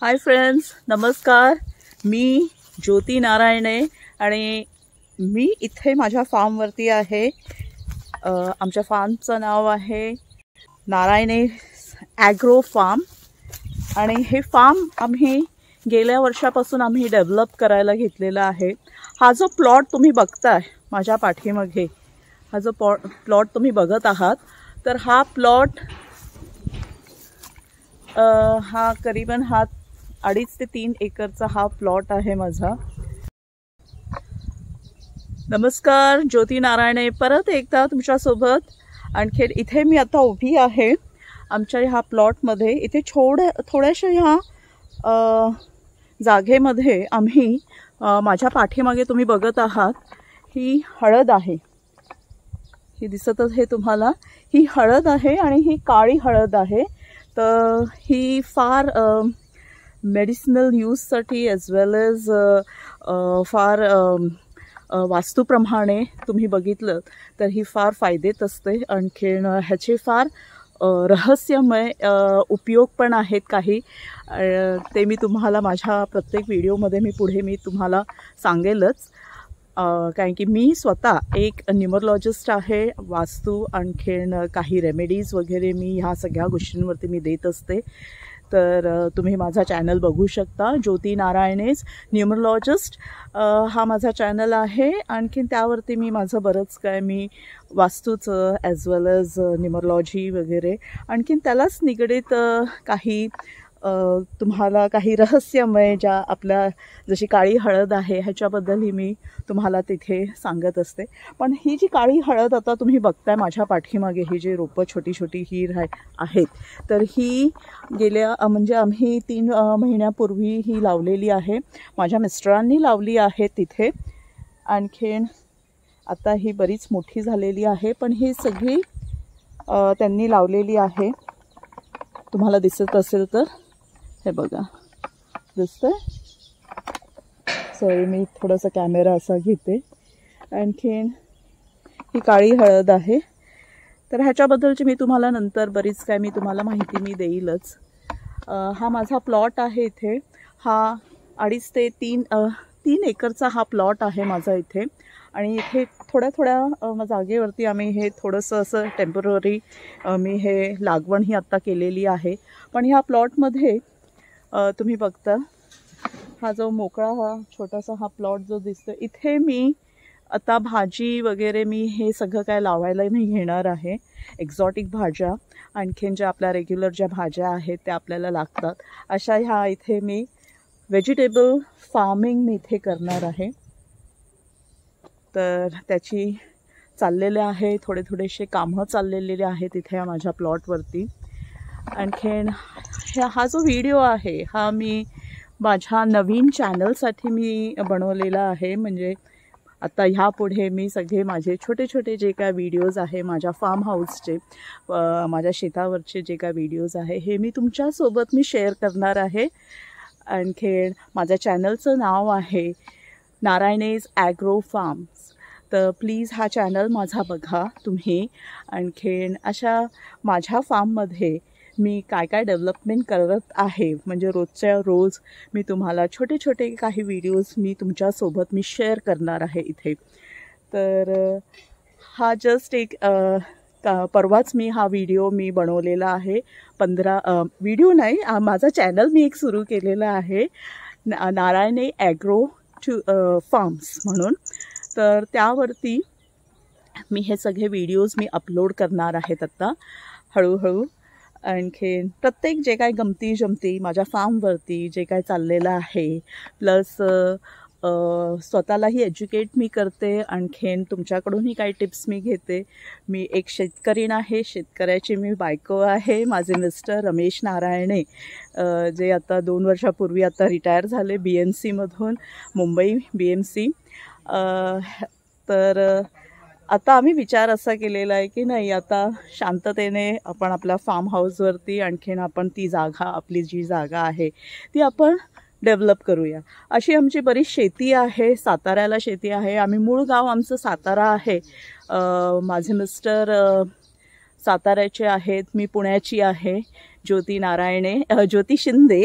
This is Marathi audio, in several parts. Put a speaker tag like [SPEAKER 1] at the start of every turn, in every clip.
[SPEAKER 1] हाय फ्रेंड्स, नमस्कार. मी ज्योती नारायणे आणि मी इथे माझ्या फार्मवरती आहे. आमच्या फार्मचं नाव आहे नारायणे ॲग्रो फार्म आणि हे फार्म आम्ही गेल्या वर्षापासून आम्ही डेव्हलप करायला घेतलेला आहे. हा जो प्लॉट तुम्ही बघताय माझ्या पाठीमागे, हा जो प्लॉट तुम्ही बघत आहात, तर हा प्लॉट हा करीबन 2.5 ते 3 एकरचा हा प्लॉट आहे माझा. नमस्कार, ज्योती नारायणे परत एकदा तुमच्यासोबत. आणखी इथे मी आता उभी आहे आमच्या ह्या प्लॉटमध्ये. इथे थोड्याशा ह्या जागेमध्ये आम्ही माझ्या पाठीमागे तुम्ही बघत आहात ही हळद आहे. ही दिसतच आहे तुम्हाला, ही हळद आहे आणि ही काळी हळद आहे. तर ही फार मेडिसिनल यूजसाठी ॲज वेल एज फार वास्तूप्रमाणे तुम्ही बघितलं तर ही फार फायदेत असते. आणखीन ह्याचे फार रहस्यमय उपयोग पण आहेत काही. ते मी तुम्हाला माझ्या प्रत्येक व्हिडिओमध्ये पुढे तुम्हाला सांगेलच. कारण की मी स्वतः एक न्यूमरोलॉजिस्ट आहे. वास्तू आणखीन काही रेमेडीज वगैरे मी ह्या सगळ्या गोष्टींवरती मी देत असते. तर तुम्ही माझा चॅनल बघू शकता, ज्योती नारायणेज न्यूमरोलॉजिस्ट हा माझा चॅनल आहे. आणखीन त्यावरती मी माझं बरंच काय मी वास्तूचं ॲज वेल एज न्यूमरोलॉजी वगैरे आणखीन त्यालाच निगडीत काही तुम्हाला काही रहस्यमय ज्या आपल्या जशी काळी हळद आहे ह्याच्याबद्दलही मी तुम्हाला तिथे सांगत असते. पण ही जी काळी हळद आता तुम्ही बघताय माझ्या पाठीमागे, ही जी रोपं छोटी छोटी ही आहेत, तर ही गेल्या म्हणजे आम्ही 3 महिन्यापूर्वी ही लावलेली आहे. माझ्या मिस्टरांनी लावली आहे तिथे. आणखीन आता ही बरीच मोठी झालेली आहे, पण ही सगळी त्यांनी लावलेली आहे. तुम्हाला दिसत असेल तर हे बघा, दिसतंय. सॉरी, मी थोडासा कॅमेरा असा घेते. आणखीन ही काळी हळद आहे. तर ह्याच्याबद्दलची मी तुम्हाला नंतर बरीच काय मी तुम्हाला माहिती देईलच. हा माझा प्लॉट आहे इथे. हा 2.5 ते 3 एकरचा हा प्लॉट आहे माझा इथे. आणि इथे थोड्या जागेवरती आम्ही हे थोडंसं असं टेम्पररी मी हे लागवण ही आत्ता केलेली आहे. पण ह्या प्लॉटमध्ये तुम्ही बघता हा जो मोकळा हा छोटासा हा प्लॉट जो दिसतो, इथे मी आता भाजी वगैरे मी हे सगळं काय लावायला मी घेणार आहे. एक्झॉटिक भाज्या आणखीन ज्या आपल्या रेग्युलर ज्या भाज्या आहेत त्या आपल्याला लागतात अशा ह्या इथे मी व्हेजिटेबल फार्मिंग मी इथे करणार आहे. तर त्याची चाललेले आहे थोडेसे कामं चाललेले आहेत इथे माझ्या प्लॉटवरती. आणखीन हा जो व्हिडिओ आहे हा मी माझ्या नवीन चॅनलसाठी मी बनवलेला आहे. म्हणजे आता ह्यापुढे मी सगळे माझे छोटे जे काय व्हिडिओज आहे माझ्या फार्म हाऊसचे, माझ्या शेतावरचे जे काय व्हिडिओज आहे हे मी तुमच्यासोबत मी शेअर करणार आहे. आणखीन माझ्या चॅनलचं नाव आहे नारायणेज ॲग्रो फार्म्स. तर प्लीज हा चॅनल माझा बघा तुम्ही. आणखीन अशा माझ्या फार्ममध्ये मी काय डेव्हलपमेंट करत आहे, म्हणजे रोजच्या रोज मी तुम्हाला छोटे काही व्हिडिओज मी तुमच्यासोबत मी शेअर करणार आहे इथे. तर हा जस्ट एक परवाच मी हा व्हिडिओ मी बनवलेला आहे. 15 व्हिडिओ नाही, माझा चॅनल मी एक सुरू केलेला आहे नारायणे ॲग्रो फार्म्स म्हणून. तर त्यावरती मी हे सगळे व्हिडिओज मी अपलोड करणार आहेत आता हळूहळू. आणखीन प्रत्येक जे काय गमती जमती माझ्या फार्मवरती जे काय चाललेलं आहे, प्लस स्वतःलाही एज्युकेट मी करते. आणखीन तुमच्याकडूनही काही टिप्स मी घेते. मी एक शेतकरी आहे, शेतकऱ्याची मी बायको आहे. माझे मिस्टर रमेश नारायणे जे आता 2 वर्षापूर्वी आता रिटायर झाले BMCमधून, मुंबई BMC. तर आता आम्ही विचार असा केलेला आहे की नाही, आता शांततेने आपण आपल्या फार्म हाऊसवरती आणखीन आपण ती जागा, आपली जी जागा आहे ती आपण डेव्हलप करूया. अशी आमची बरीच शेती आहे. साताऱ्याला शेती आहे. आम्ही मूळ गाव आमचं सातारा आहे. माझे मिस्टर साताऱ्याचे आहेत, मी पुण्याची आहे. ज्योती नारायणे, ज्योती शिंदे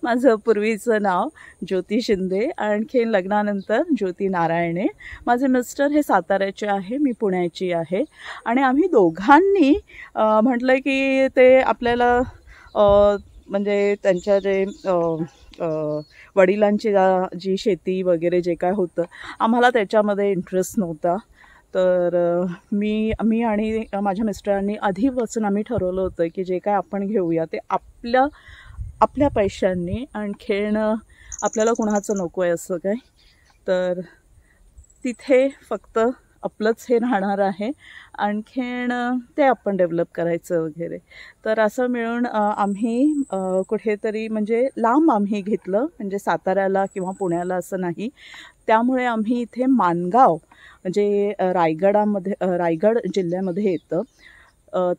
[SPEAKER 1] माझं पूर्वीचं नाव ज्योती शिंदे, आणखीन लग्नानंतर ज्योती नारायणे. माझे मिस्टर हे साताऱ्याचे आहे, मी पुण्याची आहे. आणि आम्ही दोघांनी म्हटलं की ते आपल्याला म्हणजे त्यांच्या जे वडिलांची जी शेती वगैरे जे काय होतं आम्हाला त्याच्यामध्ये इंटरेस्ट नव्हता. तर मी आणि माझ्या मिस्टरांनी आधीपासून आम्ही ठरवलं होतं की जे काय आपण घेऊया ते आपल्या पैशांनी, आणखीन आपल्याला कुणाचं नको आहे असं काय. तर तिथे फक्त आपलंच हे राहणार आहे, आणखीन ते आपण डेव्हलप करायचं वगैरे. तर असं मिळून आम्ही कुठेतरी म्हणजे लांब आम्ही घेतलं, म्हणजे साताऱ्याला किंवा पुण्याला असं नाही. त्यामुळे आम्ही इथे माणगाव म्हणजे रायगड जिल्ह्यामध्ये येतं,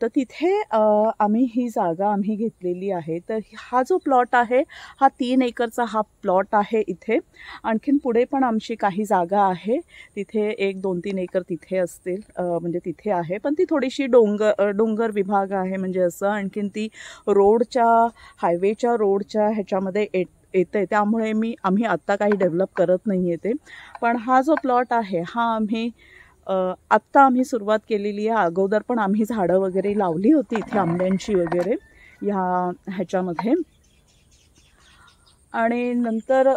[SPEAKER 1] तर तिथे आम्ही ही जागा आम्ही घेतलेली आहे. तर हा जो प्लॉट आहे हा 3 एकरचा हा प्लॉट आहे इथे. आणखीन पुढे पण आमची काही जागा आहे, तिथे 1-2-3 एकर तिथे असतील, म्हणजे तिथे आहे, पण ती थोडीशी डोंगर विभाग आहे म्हणजे असं. आणखीन ती हायवेच्या रोडच्या ह्याच्यामध्ये येते, त्यामुळे आम्ही आत्ता काही डेव्हलप करत नाही येते. पण हा जो प्लॉट आहे हा आत्ता आम्ही सुरुवात केलेली आहे. अगोदर पण आम्ही झाडं वगैरे लावली होती इथे आंब्यांची वगैरे ह्याच्यामध्ये. आणि नंतर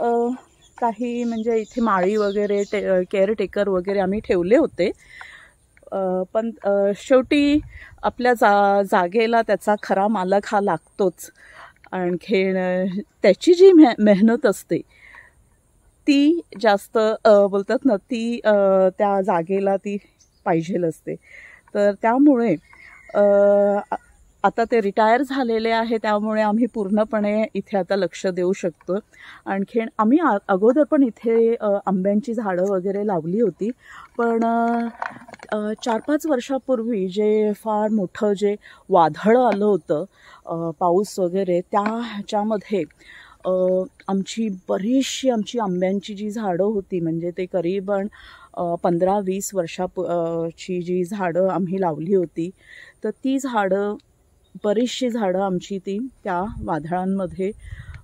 [SPEAKER 1] काही म्हणजे इथे माळी वगैरे केअरटेकर वगैरे आम्ही ठेवले होते. पण शेवटी आपल्या जागेला त्याचा खरा मालक हा लागतोच. आणखीन त्याची जी मेहनत असते ती जास्त बोलतात ना, ती त्या जागेला ती पाहिजेल असते. तर त्यामुळे आता ते रिटायर झालेले आहे, त्यामुळे आम्ही पूर्णपणे इथे आता लक्ष देऊ शकतो. आणखीन आम्ही अगोदर पण इथे आंब्यांची झाडं वगैरे लावली होती, पण 4-5 वर्षापूर्वी जे फार मोठं जे वादळ आलं होतं, पाऊस वगैरे, ह्याच्यामध्ये आमची आंब्यांची जी झाडं होती, म्हणजे ते करीबन 15-20 वर्षाची जी झाडं आम्ही लावली होती, तर ती बरीचशी झाडं आमची त्या वादळांमध्ये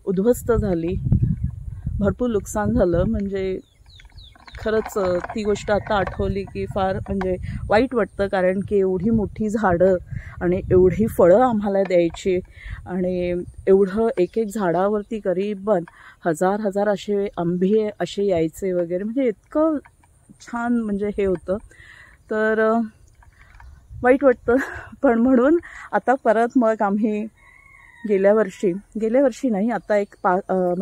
[SPEAKER 1] उद्ध्वस्त झाली. भरपूर नुकसान झालं. म्हणजे खरंच ती गोष्ट आता आठवली की फार म्हणजे वाईट वाटतं, कारण की एवढी मोठी झाडं आणि एवढी फळं आम्हाला द्यायची, आणि एवढं एक झाडावरती करीबन 1000 असे आंबे असे यायचे वगैरे, म्हणजे इतकं छान म्हणजे हे होतं. तर वाईट वाटतं. पण म्हणून आता परत मग आम्ही गेल्या वर्षी नाही, आता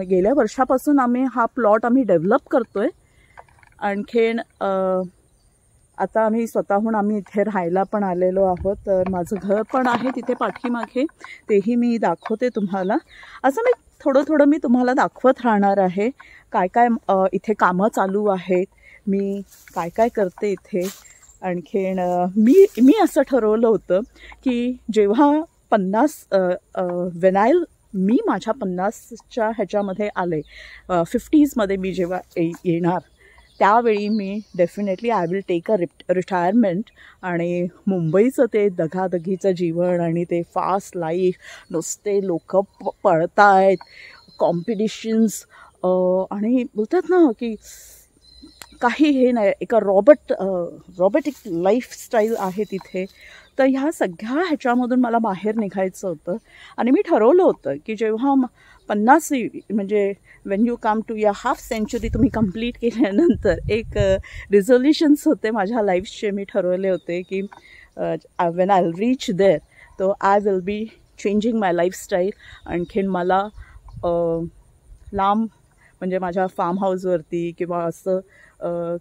[SPEAKER 1] गेल्या वर्षापासून आम्ही हा प्लॉट डेव्हलप करतोय. आणखीन आता आम्ही स्वतःहून इथे राहायला पण आलेलो आहोत. तर माझं घर पण आहे तिथे पाठीमागे, तेही मी दाखवते तुम्हाला. असं मी तुम्हाला दाखवत राहणार आहे काय काय इथे कामं चालू आहेत, मी काय काय करते इथे. आणखीन मी असं ठरवलं होतं की जेव्हा 50 मी माझ्या 50च्या ह्याच्यामध्ये आले, 50sमध्ये मी जेव्हा येणार, त्यावेळी मी definitely I will take a retirement. आणि मुंबईचं ते दगादगीचं जीवन आणि ते फास्ट लाईफ, नुसते लोक पळतायत, कॉम्पिटिशन्स, आणि बोलतात ना की काही हे नाही, एका रॉबोटिक लाईफस्टाईल आहे तिथे. तर ह्या सगळ्या ह्याच्यामधून मला बाहेर निघायचं होतं. आणि मी ठरवलं होतं की जेव्हा 50 म्हणजे वेन यू कम टू या हाफ सेंचुरी तुम्ही कंप्लीट केल्यानंतर एक रिझोल्युशन्स होते माझ्या लाईफचे. मी ठरवले होते की वेन आय रीच देअर, तो I will be changing my lifestyle. आणखीन मला लांब म्हणजे माझ्या फार्म हाऊसवरती किंवा असं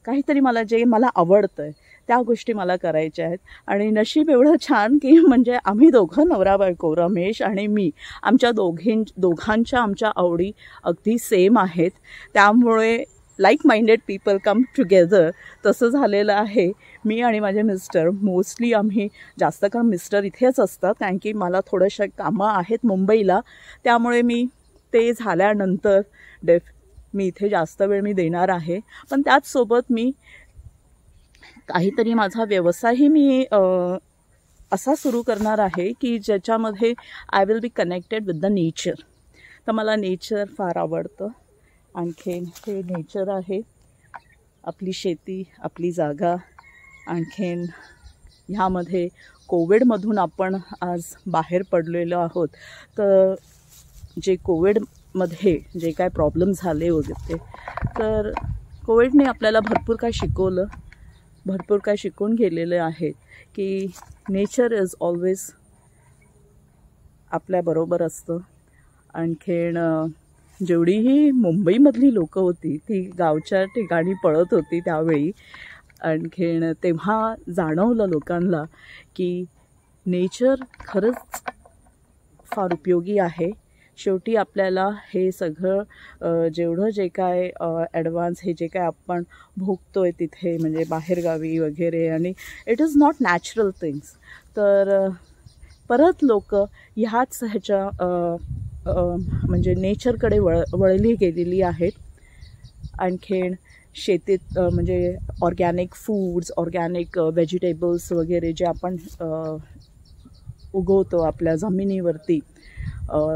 [SPEAKER 1] काहीतरी मला आवडतं आहे त्या गोष्टी मला करायच्या आहेत. आणि नशीब एवढं छान की म्हणजे आम्ही दोघं नवरा बायको, रमेश आणि मी, आमच्या दोघांच्या आमच्या आवडी अगदी सेम आहेत. त्यामुळे like minded people come together तसं झालेलं आहे. मी आणि माझे मिस्टर मोस्टली आम्ही जास्त करून मिस्टर इथेच असतात, कारण की मला थोडंसं कामं आहेत मुंबईला, त्यामुळे मी ते झाल्यानंतर मी इथे जास्त वेळ मी देणार आहे. पण त्याचसोबत मी काहीतरी माझा व्यवसायही मी असा सुरू करणार आहे की ज्याच्यामध्ये I will be connected with the nature. तर मला नेचर फार आवडतं. आणखीन हे नेचर आहे, आपली शेती, आपली जागा. आणखीन ह्यामध्ये कोविडमधून आपण आज बाहेर पडलेलो आहोत. तर जे कोविडमध्ये जे काय प्रॉब्लेम झाले होते, तर कोविडने आपल्याला भरपूर काय शिकवलं, भरपूर काय शिकून गेलेले आहेत की नेचर इज ऑलवेज आपल्याबरोबर असतं. आणखीन जेवढीही मुंबईमधली लोकं होती ती गावच्या ठिकाणी पळत होती त्यावेळी. आणखीन तेव्हा जाणवलं लोकांना की नेचर खरंच फार उपयोगी आहे. शेवटी आपल्याला हे सगळं जेवढं जे काय ॲडव्हान्स हे जे काय आपण भोगतोय तिथे म्हणजे बाहेरगावी वगैरे, आणि it is not natural things. तर परत लोक ह्याच म्हणजे नेचरकडे वळली गेलेली आहेत. आणखीन शेतीत म्हणजे ऑर्गॅनिक फूड्स, ऑर्गॅनिक व्हेजिटेबल्स वगैरे जे आपण उगवतो आपल्या जमिनीवरती,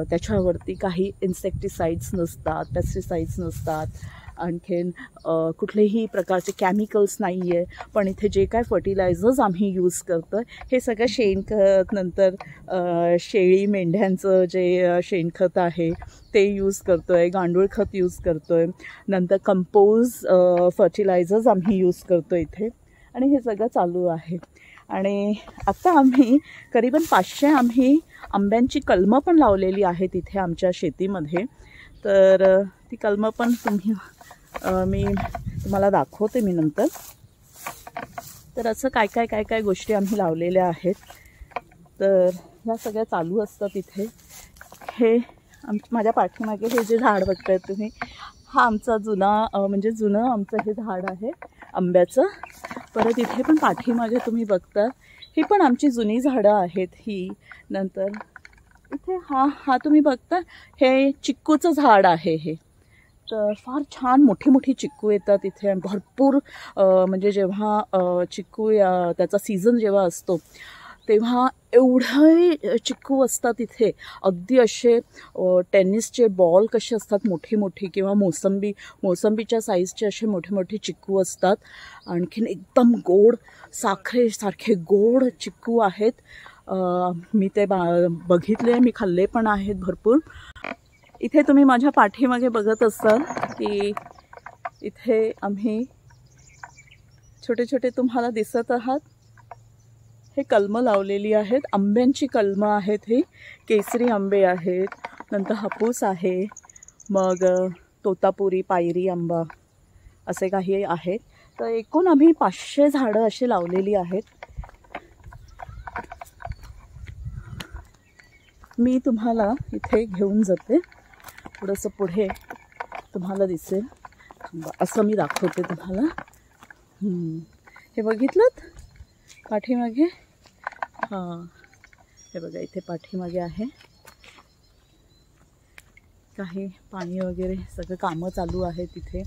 [SPEAKER 1] त्याच्यावरती काही इन्सेक्टिसाइड्स नसतात, पेस्टिसाइड्स नसतात. आणखीन कुठलेही प्रकारचे केमिकल्स नाही आहे. पण इथे जे काय फर्टिलायझर्स आम्ही यूज करतो आहे हे सगळं शेणखत, नंतर शेळी मेंढ्यांचं जे शेणखत आहे ते यूज करतो आहे, गांडूळ खत यूज करतो आहे, नंतर कंपोज फर्टिलायझर्स आम्ही यूज करतो इथे. आणि हे सगळं चालू आहे. आणि आत्ता आम्ही करीबन 500 आम्ही आंब्यांची कलमं पण लावलेली आहेत इथे आमच्या शेतीमध्ये. तर ती कलमं पण मी तुम्हाला दाखवते मी नंतर. तर असं काय काय गोष्टी आम्ही लावलेल्या आहेत. तर ह्या सगळ्या चालू असतात इथे. हे माझ्या पाठीमागे हे जे झाड बघताय तुम्ही, हा आमचा जुनं आमचं हे झाड आहे आंब्याचं. परत इथे पण पाठीमागे तुम्ही बघता ही पण आमची जुनी झाडं आहेत ही. नंतर इथे हा तुम्ही बघता हे चिक्कूचं झाड आहे हे. तर फार छान मोठी मोठी चिक्कू येतात इथे भरपूर. म्हणजे जेव्हा चिक्कू त्याचा सीझन जेव्हा असतो तेव्हा एवढे चिक्कू असतात इथे, अगदी असे टेनिसचे बॉल कसे असतात मोठी मोठी, किंवा मोसंबीच्या साईजचे असे मोठे मोठे चिक्कू असतात. आणखीन एकदम गोड, साखरेसारखे गोड चिक्कू आहेत. मी ते बघितले, मी खाल्ले पण आहेत भरपूर. इथे तुम्ही माझ्या पाठीमागे बघत असाल की इथे आम्ही छोटे छोटे तुम्हाला दिसत आहात हे कलमं लावलेली आहेत. आंब्यांची कलमं आहेत ही. केसरी आंबे आहेत, नंतर हापूस आहे, मग तोतापुरी, पायरी आंबा असे काही आहेत. तर एकूण आम्ही 500 झाडं अशी लावलेली आहेत. मी तुम्हाला इथे घेऊन जाते, थोडंसं पुढे तुम्हाला दिसेल असं मी दाखवते तुम्हाला. हे बघितलं पाठीमागे? हां, हे बघा इथे पाठीमागे आहे. काही पाणी वगैरे सगळं कामं चालू आहेत तिथे.